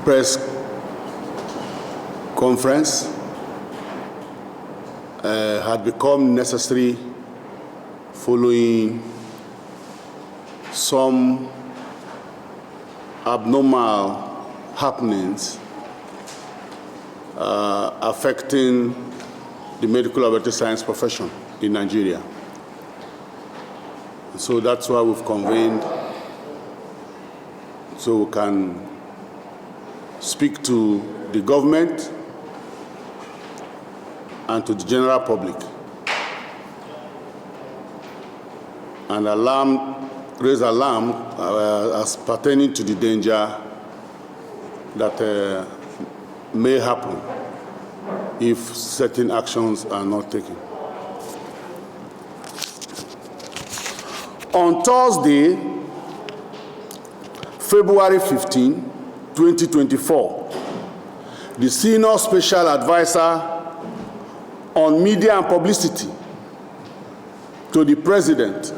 press conference had become necessary following some abnormal happenings affecting the medical laboratory science profession in Nigeria. So that's why we've convened, so we can speak to the government and to the general public and raise alarm as pertaining to the danger that may happen if certain actions are not taken. On Thursday, February 15, 2024, the Senior Special Advisor on Media and Publicity to the President,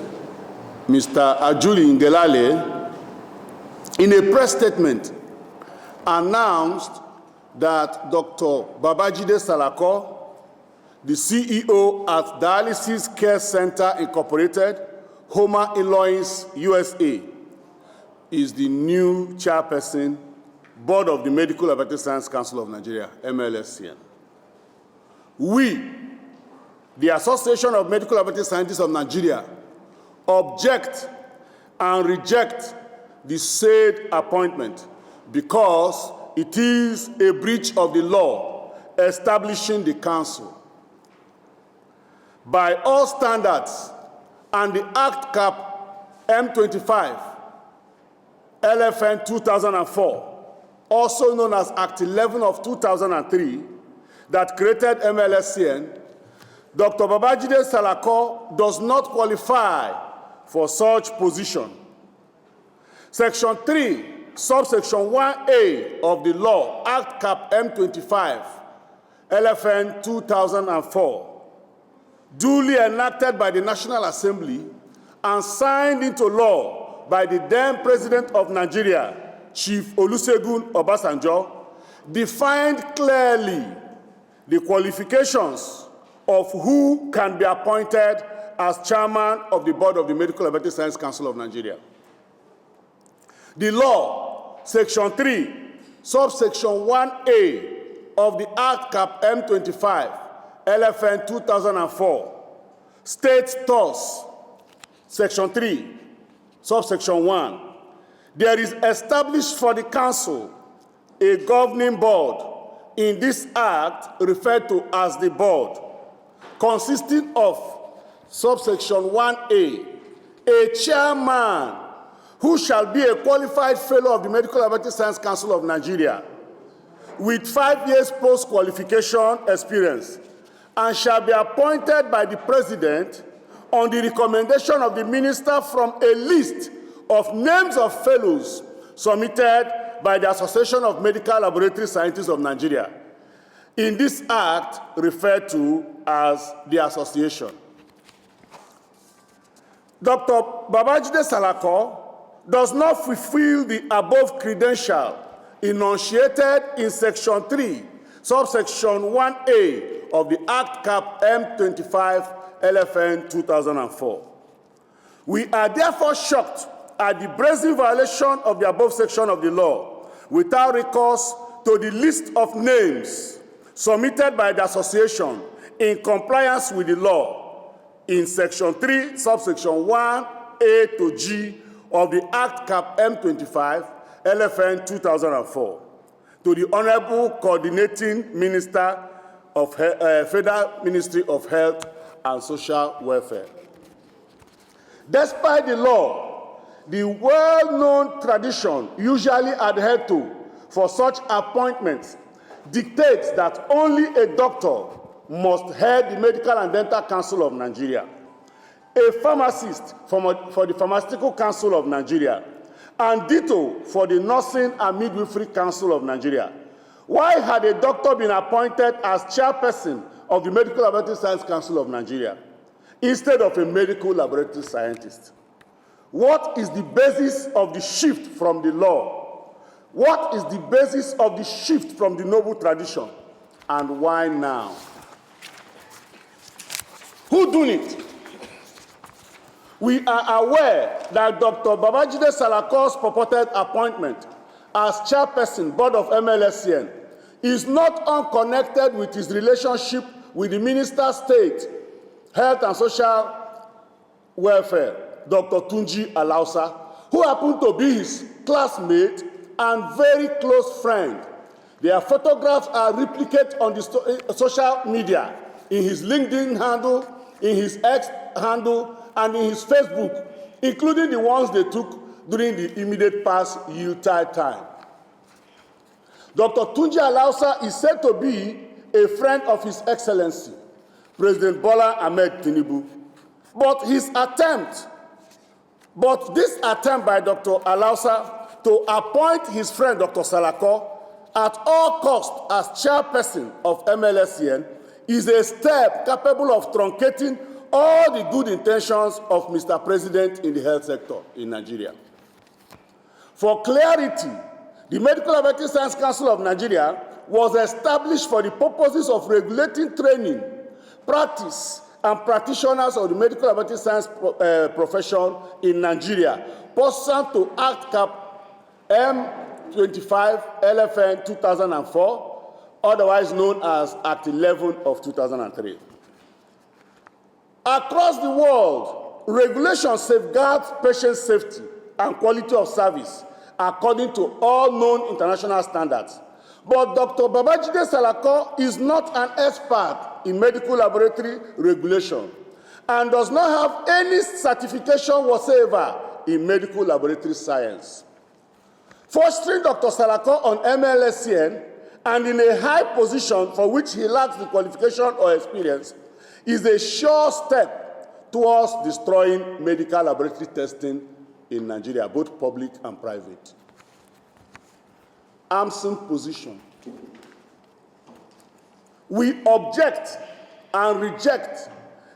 Mr. Ajuli Ngelale, in a press statement, announced that Dr. Babajide Salako, the CEO at Dialysis Care Center Incorporated, Homer, Illinois, USA, is the new chairperson, Board of the Medical Laboratory Science Council of Nigeria, MLSCN. We, the Association of Medical Laboratory Scientists of Nigeria, object and reject the said appointment because it is a breach of the law establishing the council. By all standards and the Act Cap M25, LFN 2004, also known as Act 11 of 2003, that created MLSCN, Dr. Babajide Salako does not qualify for such position. Section 3, subsection 1A of the law, Act Cap M25, LFN 2004, duly enacted by the National Assembly and signed into law by the then President of Nigeria, Chief Olusegun Obasanjo, defined clearly the qualifications of who can be appointed as chairman of the Board of the Medical Laboratory Science Council of Nigeria. The law, Section 3, subsection 1A of the Act Cap M25, LFN 2004, states thus, Section 3, subsection 1, there is established for the Council a governing board, in this Act referred to as the Board, consisting of subsection 1A, a chairman who shall be a qualified fellow of the Medical Laboratory Science Council of Nigeria with 5 years post-qualification experience and shall be appointed by the President on the recommendation of the Minister from a list of names of fellows submitted by the Association of Medical Laboratory Scientists of Nigeria, in this Act referred to as the Association. Dr. Babajide Salako does not fulfill the above credential enunciated in Section 3, subsection 1A of the Act Cap M25 LFN 2004. We are therefore shocked at the brazen violation of the above section of the law without recourse to the list of names submitted by the association in compliance with the law in Section 3, subsection 1A to G of the Act Cap M25 LFN 2004 to the Honorable Coordinating Minister of Federal Ministry of Health and Social Welfare. Despite the law, the well-known tradition usually adhered to for such appointments dictates that only a doctor must head the Medical and Dental Council of Nigeria, a pharmacist for the Pharmaceutical Council of Nigeria, and ditto for the Nursing and Midwifery Council of Nigeria. Why had a doctor been appointed as chairperson of the Medical Laboratory Science Council of Nigeria instead of a medical laboratory scientist? What is the basis of the shift from the law? What is the basis of the shift from the noble tradition, and why now? Who done it? We are aware that Dr. Babajide Salakor's purported appointment as chairperson, board of MLSCN, is not unconnected with his relationship with the Minister of State, Health and Social Welfare, Dr. Tunji Alausa, who happened to be his classmate and very close friend. Their photographs are replicated on the social media, in his LinkedIn handle, in his X handle, and in his Facebook, including the ones they took during the immediate past Yuletide time. Dr. Tunji Alausa is said to be a friend of His Excellency, President Bola Ahmed Tinubu. But this attempt by Dr. Alausa to appoint his friend, Dr. Salako, at all costs as chairperson of MLSCN is a step capable of truncating all the good intentions of Mr. President in the health sector in Nigeria. For clarity, the Medical Laboratory Science Council of Nigeria was established for the purposes of regulating training, practice, and practitioners of the medical laboratory science profession in Nigeria, pursuant to Act Cap M25 LFN 2004, otherwise known as Act 11 of 2003. Across the world, regulation safeguards patient safety and quality of service according to all known international standards. But Dr. Babajide Salako is not an expert in medical laboratory regulation and does not have any certification whatsoever in medical laboratory science. Fostering Dr. Salako on MLSCN and in a high position for which he lacks the qualification or experience is a sure step towards destroying medical laboratory testing in Nigeria, both public and private. AMSIN position. We object and reject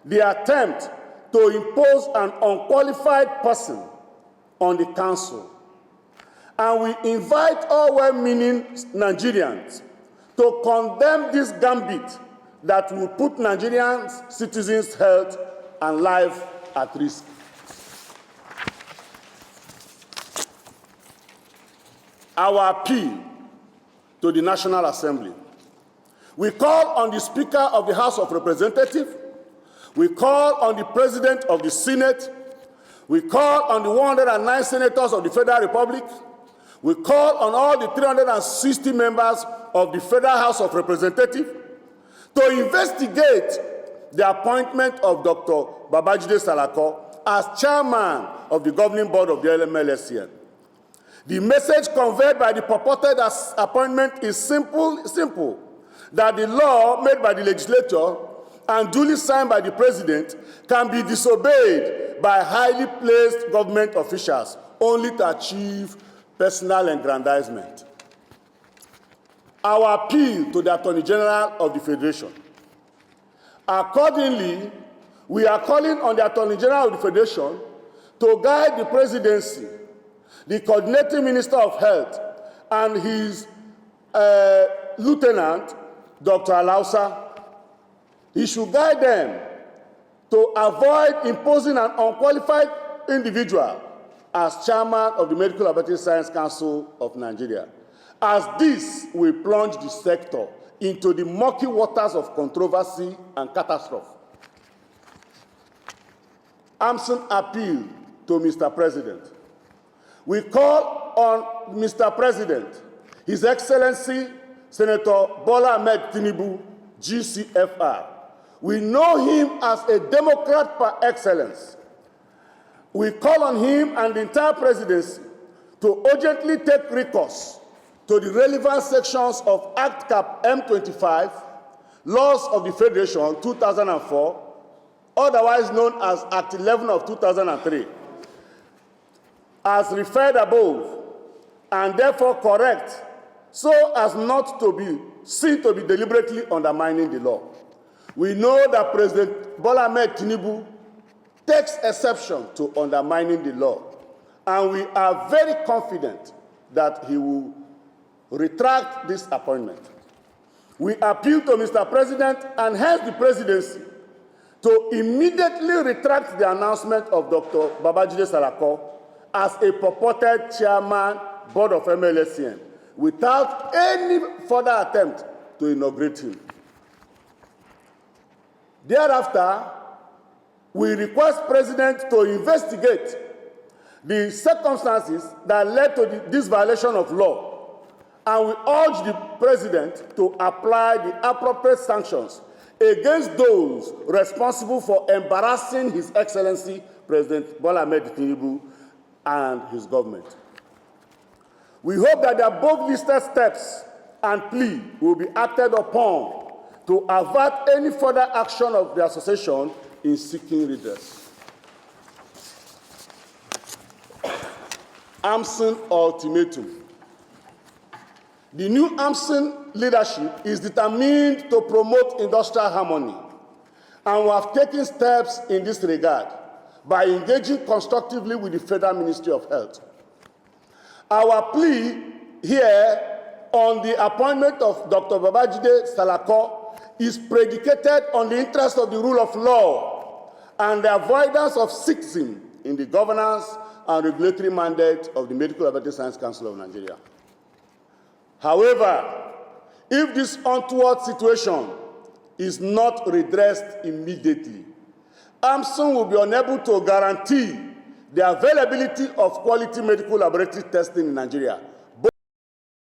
the attempt to impose an unqualified person on the council. And we invite all well-meaning Nigerians to condemn this gambit that will put Nigerian citizens' health and life at risk. Our appeal to the National Assembly. We call on the Speaker of the House of Representatives. We call on the President of the Senate. We call on the 109 senators of the Federal Republic. We call on all the 360 members of the Federal House of Representatives to investigate the appointment of Dr. Babajide Salako as chairman of the governing board of the MLSCN. The message conveyed by the purported appointment is simple, that the law made by the legislature and duly signed by the president can be disobeyed by highly placed government officials only to achieve personal aggrandizement. Our appeal to the Attorney General of the Federation. Accordingly, we are calling on the Attorney General of the Federation to guide the presidency, the coordinating Minister of Health, and his lieutenant, Dr. Alausa. He should guide them to avoid imposing an unqualified individual as chairman of the Medical Laboratory Science Council of Nigeria, as this will plunge the sector into the murky waters of controversy and catastrophe. AMSIN appeal to Mr. President. We call on Mr. President, His Excellency Senator Bola Ahmed Tinubu, GCFR. We know him as a Democrat par excellence. We call on him and the entire presidency to urgently take recourse to the relevant sections of Act Cap M25, Laws of the Federation 2004, otherwise known as Act 11 of 2003, as referred above, and therefore correct, so as not to be seen to be deliberately undermining the law. We know that President Bola Ahmed Tinubu takes exception to undermining the law, and we are very confident that he will retract this appointment. We appeal to Mr. President and hence the presidency to immediately retract the announcement of Dr. Babajide Salako as a purported chairman, board of MLSCN, without any further attempt to inaugurate him. Thereafter, we request President to investigate the circumstances that led to this violation of law, and we urge the President to apply the appropriate sanctions against those responsible for embarrassing His Excellency President Bola Ahmed Tinubu and his government. We hope that the above-listed steps and plea will be acted upon to avert any further action of the association in seeking redress. AMSEN ultimatum. The new AMSEN leadership is determined to promote industrial harmony, and we have taken steps in this regard by engaging constructively with the Federal Ministry of Health. Our plea here on the appointment of Dr. Babajide Salako is predicated on the interest of the rule of law and the avoidance of sexism in the governance and regulatory mandate of the Medical Laboratory Science Council of Nigeria. However, if this untoward situation is not redressed immediately, AMSEN will be unable to guarantee the availability of quality medical laboratory testing in Nigeria, both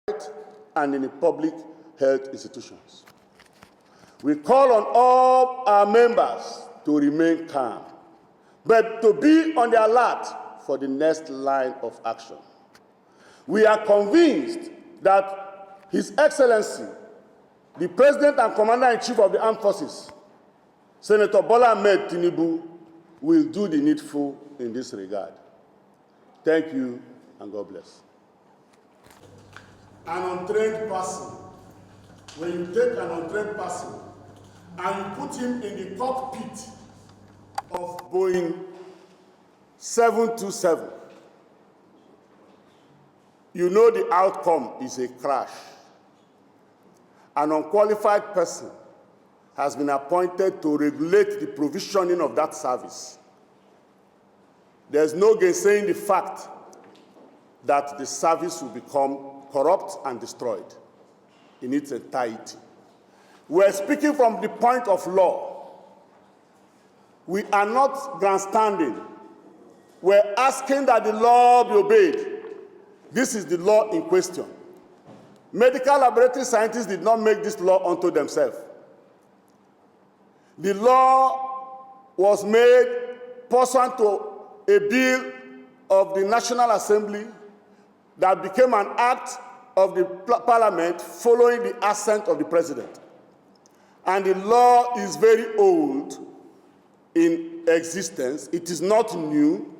private and in the public health institutions. We call on all our members to remain calm, but to be on the alert for the next line of action. We are convinced that His Excellency, the President and Commander-in-Chief of the Armed Forces, Senator Bola Ahmed Tinubu, will do the needful in this regard. Thank you, and God bless. An untrained person, when you take an untrained person and you put him in the cockpit of Boeing 727, you know the outcome is a crash. An unqualified person has been appointed to regulate the provisioning of that service. There's no gainsaying the fact that the service will become corrupt and destroyed in its entirety. We're speaking from the point of law. We are not grandstanding. We're asking that the law be obeyed. This is the law in question. Medical laboratory scientists did not make this law unto themselves. The law was made pursuant to a bill of the National Assembly that became an act of the Parliament following the assent of the President. And the law is very old in existence. It is not new,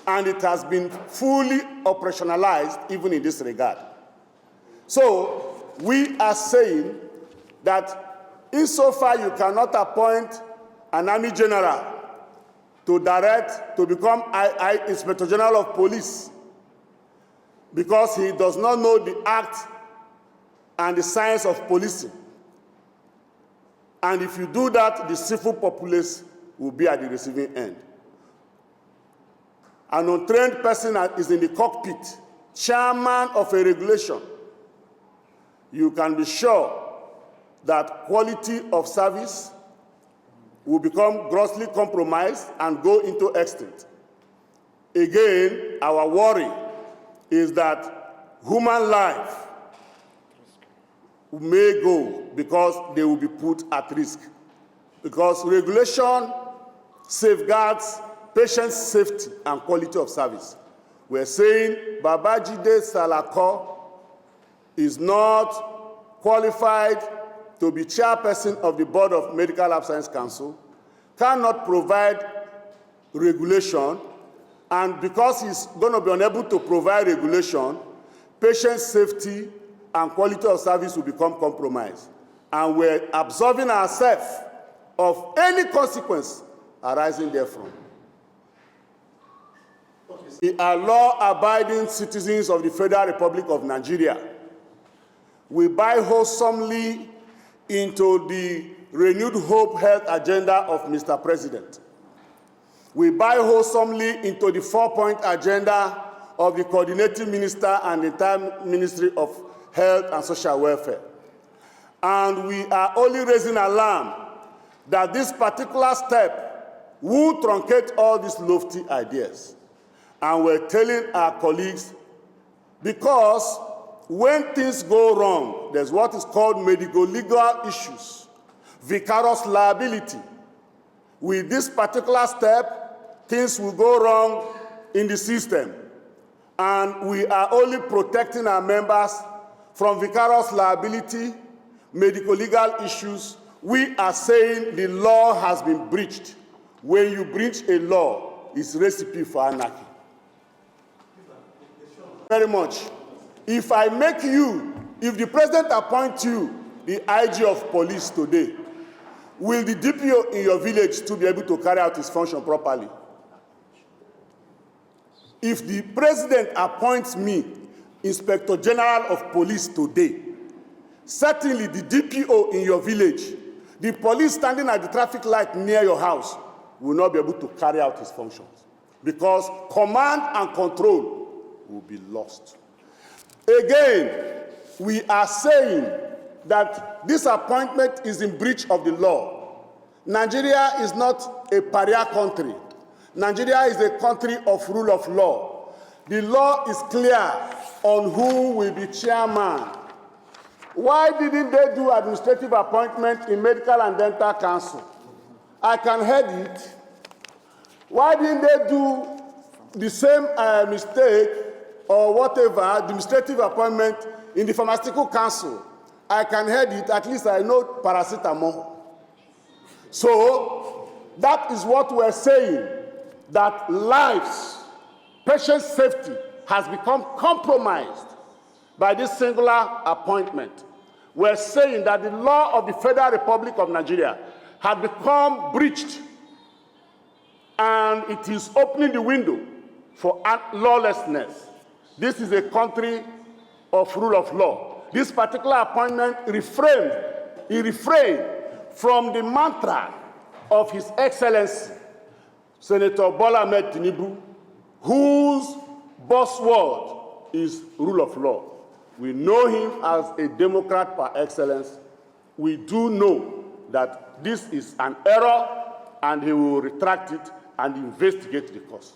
and it has been fully operationalized even in this regard. So we are saying that insofar you cannot appoint an Army General to become Inspector General of Police because he does not know the act and the science of policing. And if you do that, the civil populace will be at the receiving end. An untrained person is in the cockpit, chairman of a regulation. You can be sure that quality of service will become grossly compromised and go into extinct. Again, our worry is that human life may go because they will be put at risk. Because regulation safeguards patient safety and quality of service. We're saying Babajide Salako is not qualified to be chairperson of the Board of Medical Lab Science Council, cannot provide regulation, and because he's going to be unable to provide regulation, patient safety and quality of service will become compromised. And we're absolving ourselves of any consequence arising therefrom. We are law-abiding citizens of the Federal Republic of Nigeria. We buy wholesomely into the renewed hope health agenda of Mr. President. We buy wholesomely into the 4-point agenda of the coordinating minister and the entire Ministry of Health and Social Welfare. And we are only raising alarm that this particular step will truncate all these lofty ideas. And we're telling our colleagues, because when things go wrong, there's what is called medico-legal issues, vicarious liability. With this particular step, things will go wrong in the system. And we are only protecting our members from vicarious liability, medico-legal issues. We are saying the law has been breached. When you breach a law, it's recipe for anarchy. Very much. If I make you, if the president appoints you the IG of police today, will the DPO in your village to be able to carry out his function properly? If the president appoints me Inspector General of Police today, certainly the DPO in your village, the police standing at the traffic light near your house, will not be able to carry out his functions because command and control will be lost. Again, we are saying that this appointment is in breach of the law. Nigeria is not a pariah country. Nigeria is a country of rule of law. The law is clear on who will be chairman. Why didn't they do administrative appointment in Medical and Dental Council? I can head it. Why didn't they do the same mistake or whatever, administrative appointment in the Pharmaceutical Council? I can head it, at least I know paracetamol. So that is what we're saying, that lives, patient safety has become compromised by this singular appointment. We're saying that the law of the Federal Republic of Nigeria has become breached, and it is opening the window for lawlessness. This is a country of rule of law. This particular appointment refrained from the mantra of His Excellency, Senator Bola Ahmed Tinubu, whose buzzword is rule of law. We know him as a Democrat par excellence. We do know that this is an error, and he will retract it and investigate the cause.